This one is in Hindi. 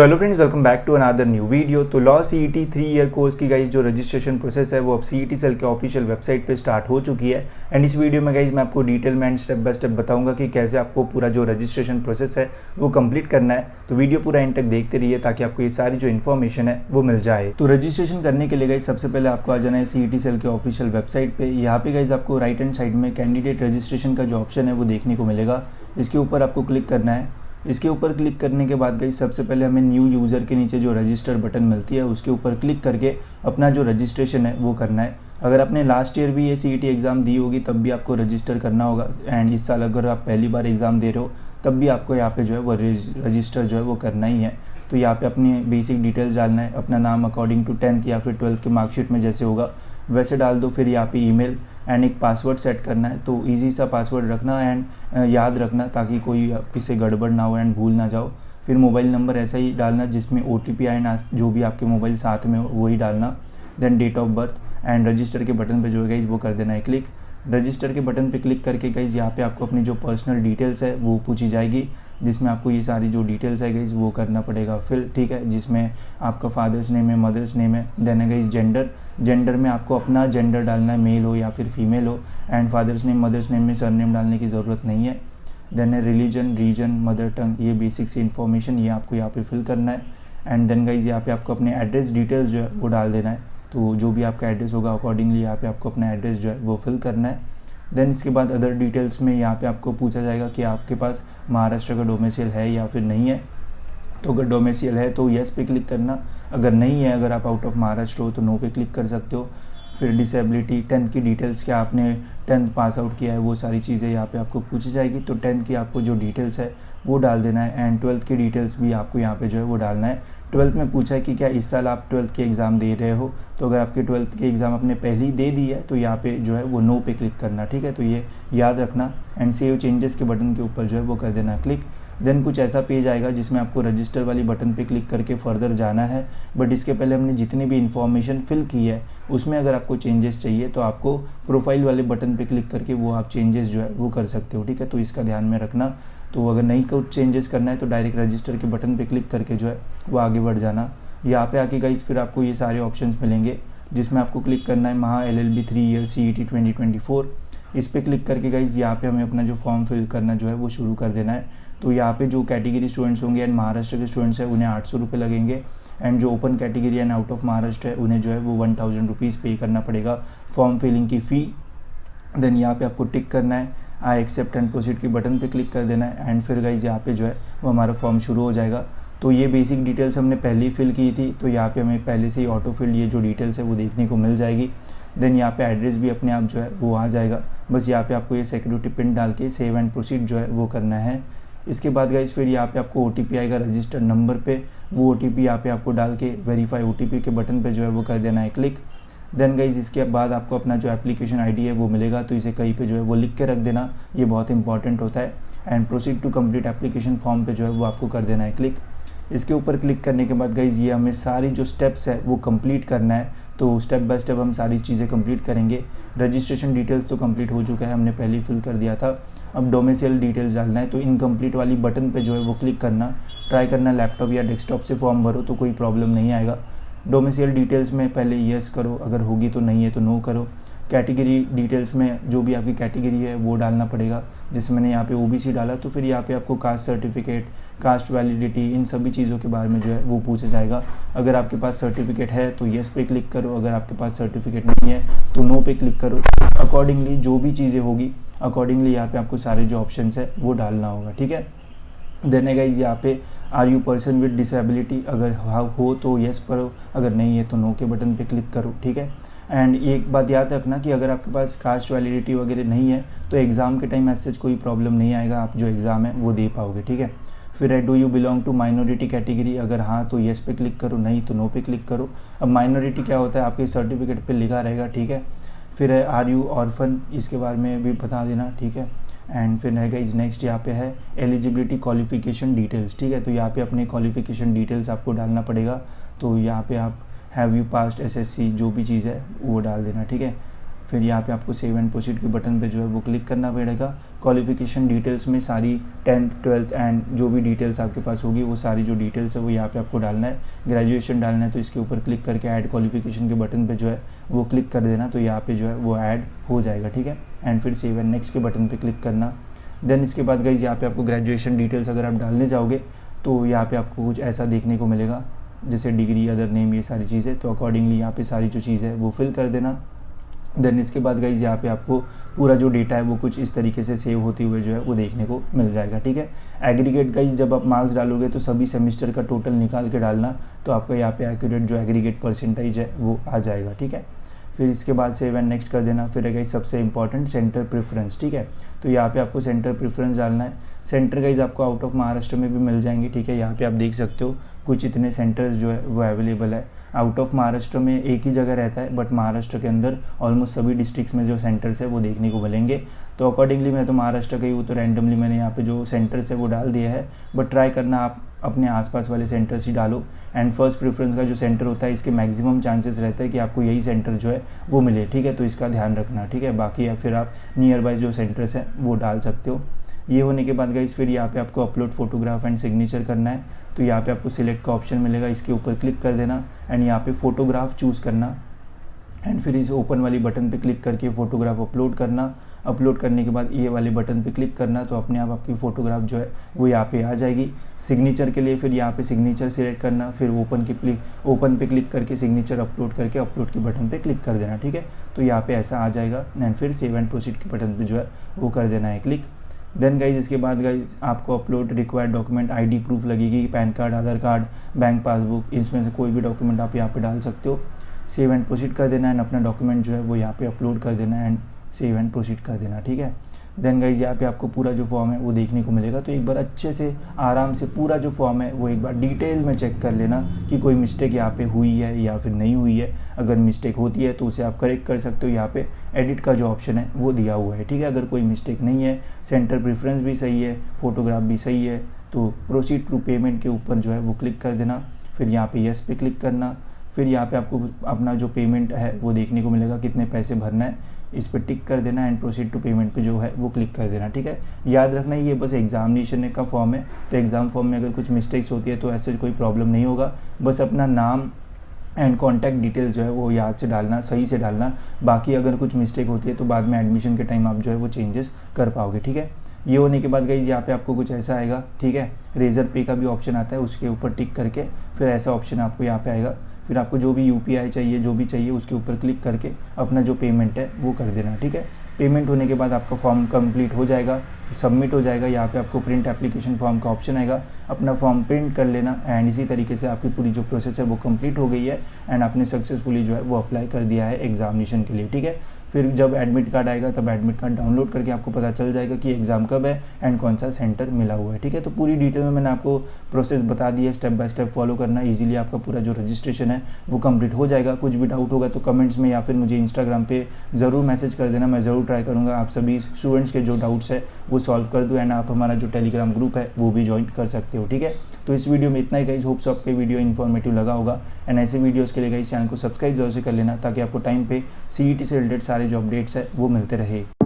Hello friends, welcome back to another new video. तो लॉ सीईटी 3 ईयर कोर्स की गाइज जो रजिस्ट्रेशन प्रोसेस है वो अब सीईटी सेल के ऑफिशियल वेबसाइट पे स्टार्ट हो चुकी है। एंड इस वीडियो में गाइज मैं आपको डिटेल में एंड स्टेप बाय स्टेप बताऊंगा कि कैसे आपको पूरा जो रजिस्ट्रेशन प्रोसेस है वो कंप्लीट करना है। तो वीडियो पूरा एंड तक देखते रहिए ताकि आपको ये सारी जो इन्फॉर्मेशन है वो मिल जाए। तो रजिस्ट्रेशन करने के लिए गाइज सबसे पहले आपको आ जाना है सीईटी सेल के ऑफिशियल वेबसाइट पर। यहाँ पे गाइज आपको राइट हैंड साइड में कैंडिडेट रजिस्ट्रेशन का जो ऑप्शन है वो देखने को मिलेगा। इसके ऊपर आपको क्लिक करना है। इसके ऊपर क्लिक करने के बाद गाइस सबसे पहले हमें न्यू यूज़र के नीचे जो रजिस्टर बटन मिलती है उसके ऊपर क्लिक करके अपना जो रजिस्ट्रेशन है वो करना है। अगर आपने लास्ट ईयर भी ये सीईटी एग्ज़ाम दी होगी तब भी आपको रजिस्टर करना होगा। एंड इस साल अगर आप पहली बार एग्ज़ाम दे रहे हो तब भी आपको यहाँ पे जो है वो रजिस्टर जो है वो करना ही है। तो यहाँ पे अपनी बेसिक डिटेल्स डालना है, अपना नाम अकॉर्डिंग टू 10th या फिर 12th के मार्कशीट में जैसे होगा वैसे डाल दो। फिर यहाँ पे ईमेल एंड एक पासवर्ड सेट करना है। तो इजी सा पासवर्ड रखना एंड याद रखना ताकि कोई किसी गड़बड़ ना हो एंड भूल ना जाओ। फिर मोबाइल नंबर ऐसा ही डालना जिसमें OTP आए ना, जो भी आपके मोबाइल साथ में हो वही डालना। Then date of birth and register के बटन पे जो है गाइज वो कर देना है क्लिक। रजिस्टर के बटन पे क्लिक करके गाइज यहाँ पे आपको अपनी जो पर्सनल डिटेल्स है वो पूछी जाएगी, जिसमें आपको ये सारी जो डिटेल्स है गाइज वो करना पड़ेगा फिल, ठीक है। जिसमें आपका फादर्स नेम है, मदर्स नेम है। देन है गाइज जेंडर में आपको अपना जेंडर डालना है, मेल हो या फिर फीमेल हो। And father's name mother's name में सरनेम डालने की ज़रूरत नहीं है। देन है रिलीजन, रीजन, मदर टंग, ये बेसिक सी इन्फॉर्मेशन ये आपको यहाँ पे फिल करना है। एंड देन गाइज यहाँ पे आपको अपने एड्रेस डिटेल्स जो है वो डाल देना है। तो जो भी आपका एड्रेस होगा अकॉर्डिंगली यहाँ पे आपको अपना एड्रेस जो है वो फिल करना है। देन इसके बाद अदर डिटेल्स में यहाँ पे आपको पूछा जाएगा कि आपके पास महाराष्ट्र का डोमिसाइल है या फिर नहीं है। तो अगर डोमिसाइल है तो येस पे क्लिक करना, अगर नहीं है, अगर आप आउट ऑफ महाराष्ट्र हो तो नो पे क्लिक कर सकते हो। फिर डिसेबिलिटी, 10th की डिटेल्स, क्या आपने 10th पास आउट किया है वो सारी चीज़ें यहाँ पे आपको पूछी जाएगी। तो 10th की आपको जो डिटेल्स है वो डाल देना है। एंड 12th की डिटेल्स भी आपको यहाँ पे जो है वो डालना है। 12th में पूछा है कि क्या इस साल आप 12th के एग्ज़ाम दे रहे हो। तो अगर आपके 12th के एग्ज़ाम आपने पहले ही दे दी है तो यहाँ पे जो है वो नो पे क्लिक करना, ठीक है। तो ये याद रखना। एंड सेव चेंजेस के बटन के ऊपर जो है वो कर देना क्लिक। देन कुछ ऐसा पेज आएगा जिसमें आपको रजिस्टर वाली बटन पे क्लिक करके फर्दर जाना है। बट इसके पहले हमने जितनी भी इन्फॉर्मेशन फिल की है उसमें अगर आपको चेंजेस चाहिए तो आपको प्रोफाइल वाले बटन पे क्लिक करके वो आप चेंजेस जो है वो कर सकते हो, ठीक है। तो इसका ध्यान में रखना। तो अगर नहीं कुछ चेंजेस करना है तो डायरेक्ट रजिस्टर के बटन पे क्लिक करके जो है वो आगे बढ़ जाना। यहाँ पे आके गाइस फिर आपको ये सारे ऑप्शंस मिलेंगे जिसमें आपको क्लिक करना है महा LLB 3 ईयर CET 2024। इस पर क्लिक करके गाइज यहाँ पे हमें अपना जो फॉर्म फिल करना जो है वो शुरू कर देना है। तो यहाँ पे जो कैटेगरी स्टूडेंट्स होंगे एंड महाराष्ट्र के स्टूडेंट्स हैं उन्हें 800 रुपये लगेंगे। एंड जो open category and out of Maharashtra है उन्हें जो है वो 1000 रुपीज़ पे करना पड़ेगा फॉर्म फिलिंग की फ़ी। देन यहाँ पे आपको टिक करना है, आई एक्सेप्ट एंड प्रोसीड के बटन पे क्लिक कर देना है। एंड फिर गाइज यहाँ पे जो है वो हमारा फॉर्म शुरू हो जाएगा। तो ये बेसिक डिटेल्स हमने पहले ही फिल की थी, तो यहाँ पे हमें पहले से ही ऑटो फिल्ड ये जो डिटेल्स है वो देखने को मिल जाएगी। देन यहाँ पे एड्रेस भी अपने आप जो है वो आ जाएगा। बस यहाँ पे आपको ये सिक्योरिटी पिन डाल के सेव एंड प्रोसीड जो है वो करना है। इसके बाद गाइज फिर यहाँ पे आपको OTP आएगा रजिस्टर्ड नंबर पे, वो OTP यहाँ पे आपको डाल के वेरीफाई OTP के बटन पे जो है वो कर देना है क्लिक। देन गाइज इसके बाद आपको अपना जो एप्लीकेशन ID है वो मिलेगा, तो इसे कहीं पे जो है वो लिख के रख देना, ये बहुत इंपॉर्टेंट होता है। And proceed to complete application form पे जो है वो आपको कर देना है क्लिक। इसके ऊपर क्लिक करने के बाद गाइज ये हमें सारी जो स्टेप्स है वो कंप्लीट करना है। तो स्टेप बाय स्टेप हम सारी चीज़ें कंप्लीट करेंगे। रजिस्ट्रेशन डिटेल्स तो कंप्लीट हो चुका है, हमने पहले ही फिल कर दिया था। अब डोमिसाइल डिटेल्स डालना है, तो इनकम्प्लीट वाली बटन पे जो है वो क्लिक करना। ट्राई करना लैपटॉप या डेस्कटॉप से फॉर्म भरो तो कोई प्रॉब्लम नहीं आएगा। डोमिसाइल डिटेल्स में पहले येस करो, अगर होगी तो नहीं है तो नो करो। कैटेगरी डिटेल्स में जो भी आपकी कैटेगरी है वो डालना पड़ेगा। जैसे मैंने यहाँ पे OBC डाला तो फिर यहाँ पे आपको कास्ट सर्टिफिकेट, कास्ट वैलिडिटी, इन सभी चीज़ों के बारे में जो है वो पूछा जाएगा। अगर आपके पास सर्टिफिकेट है तो येस पे क्लिक करो, अगर आपके पास सर्टिफिकेट नहीं है तो नो पे क्लिक करो। अकॉर्डिंगली जो भी चीज़ें होगी अकॉर्डिंगली यहाँ पे आपको सारे जो ऑप्शंस है वो डालना होगा, ठीक है। देन है गाइज यहाँ पे are you person with disability, अगर हो तो येस करो, अगर नहीं है तो नो के बटन पे क्लिक करो, ठीक है। एंड एक बात याद रखना कि अगर आपके पास कास्ट वैलिडिटी वगैरह नहीं है तो एग्ज़ाम के टाइम ऐसे कोई प्रॉब्लम नहीं आएगा, आप जो एग्ज़ाम है वो दे पाओगे, ठीक है। फिर है do you belong to minority category, अगर हाँ तो येस पे क्लिक करो, नहीं तो नो पे क्लिक करो। अब माइनॉरिटी क्या होता है आपके सर्टिफिकेट पे लिखा रहेगा, ठीक है। फिर है आर यू ऑर्फन, इसके बारे में भी बता देना, ठीक है। एंड फिर है गाइज नेक्स्ट यहाँ पे है एलिजिबिलिटी क्वालिफिकेशन डिटेल्स, ठीक है। तो यहाँ पे अपने क्वालिफिकेशन डिटेल्स आपको डालना पड़ेगा। तो यहाँ पे आप हैव यू पास्ट SSC जो भी चीज़ है वो डाल देना, ठीक है। फिर यहाँ पे आपको सेव एंड प्रोसीड के बटन पे जो है वो क्लिक करना पड़ेगा। क्वालिफिकेशन डिटेल्स में सारी 10th 12th एंड जो भी डिटेल्स आपके पास होगी वो सारी जो डिटेल्स है वो यहाँ पे आपको डालना है। ग्रेजुएशन डालना है तो इसके ऊपर क्लिक करके ऐड क्वालिफिकेशन के बटन पे जो है वो क्लिक कर देना, तो यहाँ पे जो है वो ऐड हो जाएगा, ठीक है। एंड फिर सेव एंड नेक्स्ट के बटन पे क्लिक करना। देन इसके बाद गाइज यहाँ पे आपको ग्रेजुएशन डिटेल्स अगर आप डालने जाओगे तो यहाँ पे आपको कुछ ऐसा देखने को मिलेगा, जैसे डिग्री, अदर नेम, ये सारी चीज़ें। तो अकॉर्डिंगली यहाँ पे सारी जो चीज़ें है वो फिल कर देना। देन इसके बाद गाइज यहाँ पे आपको पूरा जो डेटा है वो कुछ इस तरीके से सेव होते हुए जो है वो देखने को मिल जाएगा, ठीक है। एग्रीगेट गाइज जब आप मार्क्स डालोगे तो सभी सेमेस्टर का टोटल निकाल के डालना, तो आपका यहाँ पे एक्यूरेट जो एग्रीगेट परसेंटेज है वो आ जाएगा, ठीक है। फिर इसके बाद सेव एंड नेक्स्ट कर देना। फिर है गाइज सबसे इंपॉर्टेंट सेंटर प्रेफरेंस, ठीक है। तो यहाँ पे आपको सेंटर प्रेफरेंस डालना है। सेंटर गाइज आपको आउट ऑफ महाराष्ट्र में भी मिल जाएंगे, ठीक है। यहाँ पे आप देख सकते हो कुछ इतने सेंटर्स जो है वो अवेलेबल है। आउट ऑफ महाराष्ट्र में एक ही जगह रहता है, बट महाराष्ट्र के अंदर ऑलमोस्ट सभी डिस्ट्रिक्ट्स में जो सेंटर्स है वो देखने को मिलेंगे। तो अकॉर्डिंगली मैं तो महाराष्ट्र का ही हूँ, तो रैंडमली मैंने यहाँ पे जो सेंटर्स है वो डाल दिया है, बट ट्राई करना आप अपने आसपास वाले सेंटर्स ही डालो। एंड फर्स्ट प्रेफरेंस का जो सेंटर होता है इसके मैक्सिमम चांसेस रहता है कि आपको यही सेंटर जो है वो मिले, ठीक है। तो इसका ध्यान रखना, ठीक है। बाकी या फिर आप नियर बाय जो सेंटर्स हैं वो डाल सकते हो। ये होने के बाद गाइस फिर यहाँ पे आपको अपलोड फोटोग्राफ एंड सिग्नेचर करना है। तो यहाँ पे आपको सिलेक्ट का ऑप्शन मिलेगा, इसके ऊपर क्लिक कर देना एंड यहाँ पे फोटोग्राफ चूज़ करना एंड फिर इस ओपन वाली बटन पे क्लिक करके फ़ोटोग्राफ अपलोड करना। अपलोड करने के बाद ये वाले बटन पे क्लिक करना, तो अपने आप आपकी फ़ोटोग्राफ जो है वो यहाँ पे आ जाएगी। सिग्नेचर के लिए फिर यहाँ पे सिग्नेचर सिलेक्ट करना, फिर ओपन पे क्लिक करके सिग्नेचर अपलोड करके अपलोड के बटन पे क्लिक कर देना, ठीक है। तो यहाँ पे ऐसा आ जाएगा एंड फिर सेव एंड प्रोसीड के बटन पे जो है वो कर देना है क्लिक। देन गाइज इसके बाद गाइज आपको upload required document ID proof लगेगी, पैन कार्ड, आधार कार्ड, बैंक पासबुक, इसमें से कोई भी डॉक्यूमेंट आप यहाँ पे डाल सकते हो। सेव एंड प्रोसीड कर देना एंड अपना डॉक्यूमेंट जो है वो यहाँ पे अपलोड कर देना एंड सेव एंड प्रोसीड कर देना, ठीक है। देन गाइज यहाँ पे आपको पूरा जो फॉर्म है वो देखने को मिलेगा। तो एक बार अच्छे से आराम से पूरा जो फॉर्म है वो एक बार डिटेल में चेक कर लेना कि कोई मिस्टेक यहाँ पे हुई है या फिर नहीं हुई है। अगर मिस्टेक होती है तो उसे आप करेक्ट कर सकते हो, यहाँ पे एडिट का जो ऑप्शन है वो दिया हुआ है, ठीक है। अगर कोई मिस्टेक नहीं है, सेंटर प्रेफरेंस भी सही है, फोटोग्राफ भी सही है, तो प्रोसीड टू पेमेंट के ऊपर जो है वो क्लिक कर देना। फिर यहाँ पे यस पे क्लिक करना। फिर यहाँ पे आपको अपना जो पेमेंट है वो देखने को मिलेगा, कितने पैसे भरना है, इस पर टिक कर देना एंड प्रोसीड टू पेमेंट पे जो है वो क्लिक कर देना, ठीक है। याद रखना ये बस एग्जामिनेशन का फॉर्म है, तो एग्ज़ाम फॉर्म में अगर कुछ मिस्टेक्स होती है तो ऐसे कोई प्रॉब्लम नहीं होगा। बस अपना नाम एंड कॉन्टैक्ट डिटेल जो है वो याद से डालना, सही से डालना। बाकी अगर कुछ मिस्टेक होती है तो बाद में एडमिशन के टाइम आप जो है वो चेंजेस कर पाओगे, ठीक है। ये होने के बाद गाइज यहाँ पे आपको कुछ ऐसा आएगा, ठीक है। रेजर पे का भी ऑप्शन आता है, उसके ऊपर टिक करके फिर ऐसा ऑप्शन आपको यहाँ पे आएगा। फिर आपको जो भी UPI चाहिए, जो भी चाहिए, उसके ऊपर क्लिक करके अपना जो पेमेंट है वो कर देना, ठीक है। पेमेंट होने के बाद आपका फॉर्म कंप्लीट हो जाएगा, फिर सबमिट हो जाएगा। यहाँ पे आपको प्रिंट एप्लीकेशन फॉर्म का ऑप्शन आएगा, अपना फॉर्म प्रिंट कर लेना एंड इसी तरीके से आपकी पूरी जो प्रोसेस है वो कंप्लीट हो गई है एंड आपने सक्सेसफुली जो है वो अप्लाई कर दिया है एग्जामिनेशन के लिए, ठीक है। फिर जब एडमिट कार्ड आएगा तब एडमिट कार्ड डाउनलोड करके आपको पता चल जाएगा कि एग्ज़ाम कब है एंड कौन सा सेंटर मिला हुआ है, ठीक है। तो पूरी डिटेल में मैंने आपको प्रोसेस बता दी है, स्टेप बाय स्टेप फॉलो करना, इजीली आपका पूरा जो रजिस्ट्रेशन है वो कंप्लीट हो जाएगा। कुछ भी डाउट होगा तो कमेंट्स में या फिर मुझे इंस्टाग्राम पे ज़रूर मैसेज कर देना, मैं ज़रूर ट्राई करूँगा आप सभी स्टूडेंट्स के जो डाउट्स है वो सॉल्व कर दूँ एंड आप हमारा जो टेलीग्राम ग्रुप है वो भी ज्वाइन कर सकते हो, ठीक है। तो इस वीडियो में इतना ही गाइस, होप्स आपके वीडियो इन्फॉर्मेटिव लगा होगा एंड ऐसे वीडियोस के लिए गाइस चैनल को सब्सक्राइब जरूर से कर लेना ताकि आपको टाइम पे CET से रिलेटेड सारे जो अपडेट्स है वो मिलते रहे।